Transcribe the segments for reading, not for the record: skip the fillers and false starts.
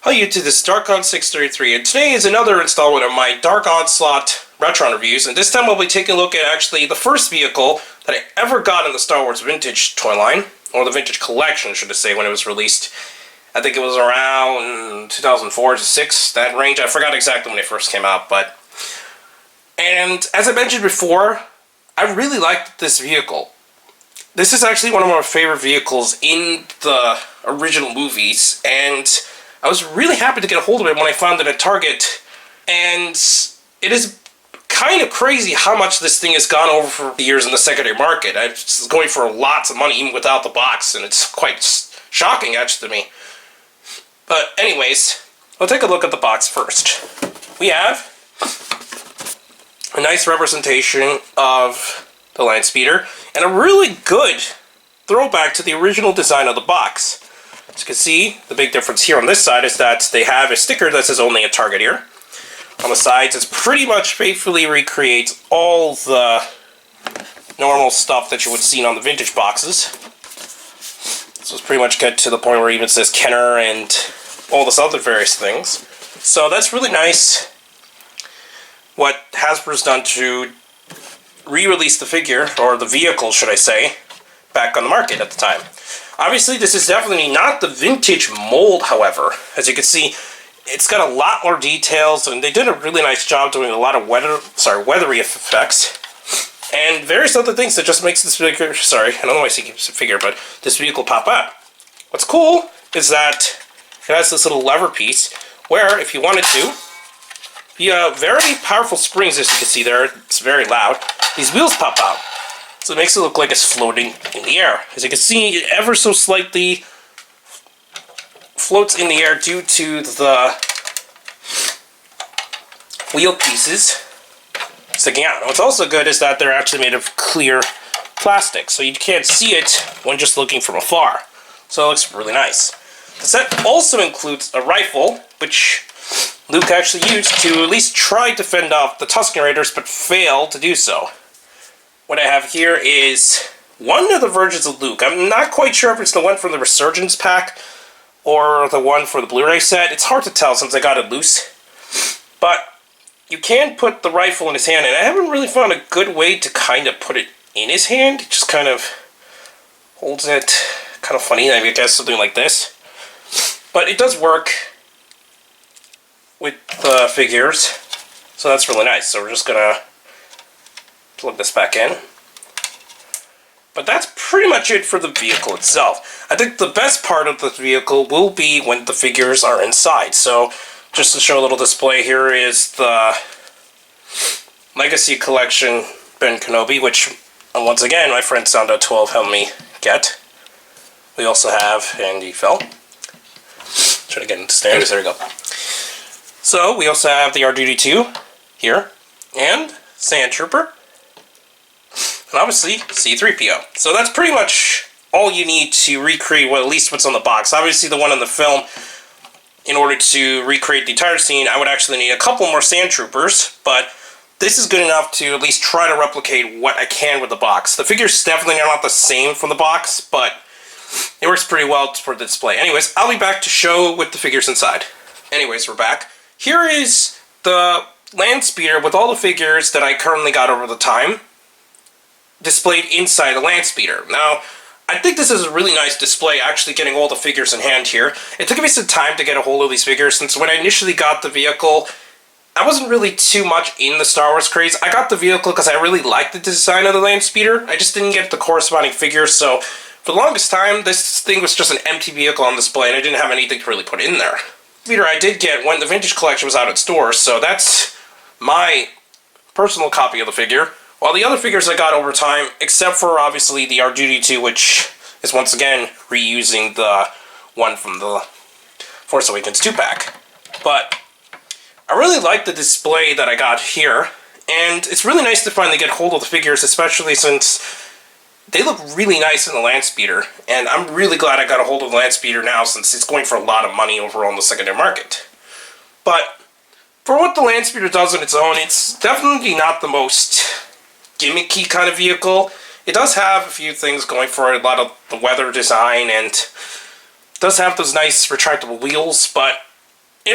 Hi YouTube, this is Darkon633, and today is another installment of my Darkonslaught Retron Reviews, and this time I'll be taking a look at actually the first vehicle that I ever got in the Star Wars Vintage toy line, or the Vintage Collection, should I say, when it was released. I think it was around 2004 to 6, that range. I forgot exactly when it first came out, but... And as I mentioned before, I really liked this vehicle. This is actually one of my favorite vehicles in the original movies, and I was really happy to get a hold of it when I found it at Target, and it is kind of crazy how much this thing has gone over for the years in the secondary market. It's going for lots of money even without the box, and it's quite shocking actually to me. But anyways, we'll take a look at the box first. We have a nice representation of the Landspeeder, and a really good throwback to the original design of the box. As you can see, the big difference here on this side is that they have a sticker that says only at Target here. On the sides, it's pretty much faithfully recreates all the normal stuff that you would see on the vintage boxes. So it's pretty much get to the point where it even says Kenner and all this other various things. So that's really nice what Hasbro's done to re-release the figure, or the vehicle should I say, back on the market at the time. Obviously this is definitely not the vintage mold, however. As you can see, it's got a lot more details, and they did a really nice job doing a lot of weathery effects, and various other things that just makes this figure, I don't know why I say figure, but this vehicle pop up. What's cool is that it has this little lever piece, where if you wanted to, the very powerful springs, as you can see there, it's very loud, these wheels pop out. So it makes it look like it's floating in the air. As you can see, it ever so slightly floats in the air due to the wheel pieces sticking out. What's also good is that they're actually made of clear plastic, so you can't see it when just looking from afar. So it looks really nice. The set also includes a rifle, which Luke actually used to at least try to fend off the Tusken Raiders, but failed to do so. What I have here is one of the versions of Luke. I'm not quite sure if it's the one from the Resurgence pack or the one for the Blu-ray set. It's hard to tell since I got it loose. But you can put the rifle in his hand, and I haven't really found a good way to kind of put it in his hand. It just kind of holds it kind of funny. I guess something like this. But it does work with the figures, so that's really nice. So we're just gonna plug this back in. But that's pretty much it for the vehicle itself. I think the best part of the vehicle will be when the figures are inside. So just to show a little display, here is the Legacy Collection Ben Kenobi, which once again my friend Sound12 helped me get. We also have, and he fell. Try to get into stands, there we go. So we also have the R2-D2 here, and Sand Trooper, and obviously C-3PO. So that's pretty much all you need to recreate, well, at least what's on the box. Obviously the one in the film, in order to recreate the entire scene, I would actually need a couple more Sand Troopers, but this is good enough to at least try to replicate what I can with the box. The figures definitely are not the same from the box, but it works pretty well for the display. Anyways, I'll be back to show with the figures inside. Anyways, we're back. Here is the Landspeeder with all the figures that I currently got over the time displayed inside the Landspeeder. Now, I think this is a really nice display, actually getting all the figures in hand here. It took me some time to get a hold of these figures, since when I initially got the vehicle, I wasn't really too much in the Star Wars craze. I got the vehicle because I really liked the design of the Landspeeder. I just didn't get the corresponding figures, so for the longest time, this thing was just an empty vehicle on display, and I didn't have anything to really put in there. I did get when the Vintage Collection was out at stores, so that's my personal copy of the figure. While the other figures I got over time, except for obviously the R2-D2, which is once again reusing the one from the Force Awakens 2-pack. But I really like the display that I got here, and it's really nice to finally get hold of the figures, especially since they look really nice in the Landspeeder, and I'm really glad I got a hold of the Landspeeder now, since it's going for a lot of money overall in the secondary market. But for what the Landspeeder does on its own, it's definitely not the most gimmicky kind of vehicle. It does have a few things going for it, a lot of the weather design, and does have those nice retractable wheels, but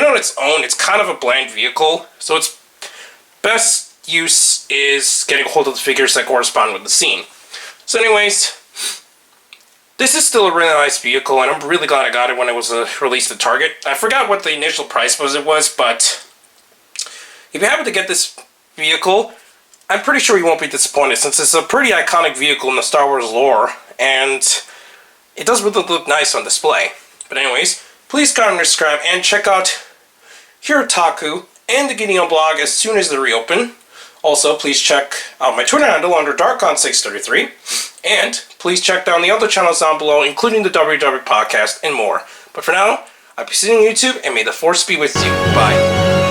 on its own, it's kind of a bland vehicle, so its best use is getting a hold of the figures that correspond with the scene. So anyways, this is still a really nice vehicle, and I'm really glad I got it when it was released at Target. I forgot what the initial price was, but if you happen to get this vehicle, I'm pretty sure you won't be disappointed, since it's a pretty iconic vehicle in the Star Wars lore, and it does really look nice on display. But anyways, please comment and subscribe, and check out Hirotaku and the Gideon blog as soon as they reopen. Also, please check out my Twitter handle under Darkon633, and please check down the other channels down below, including the WRW Podcast and more. But for now, I'll be seeing you on YouTube, and may the Force be with you. Bye.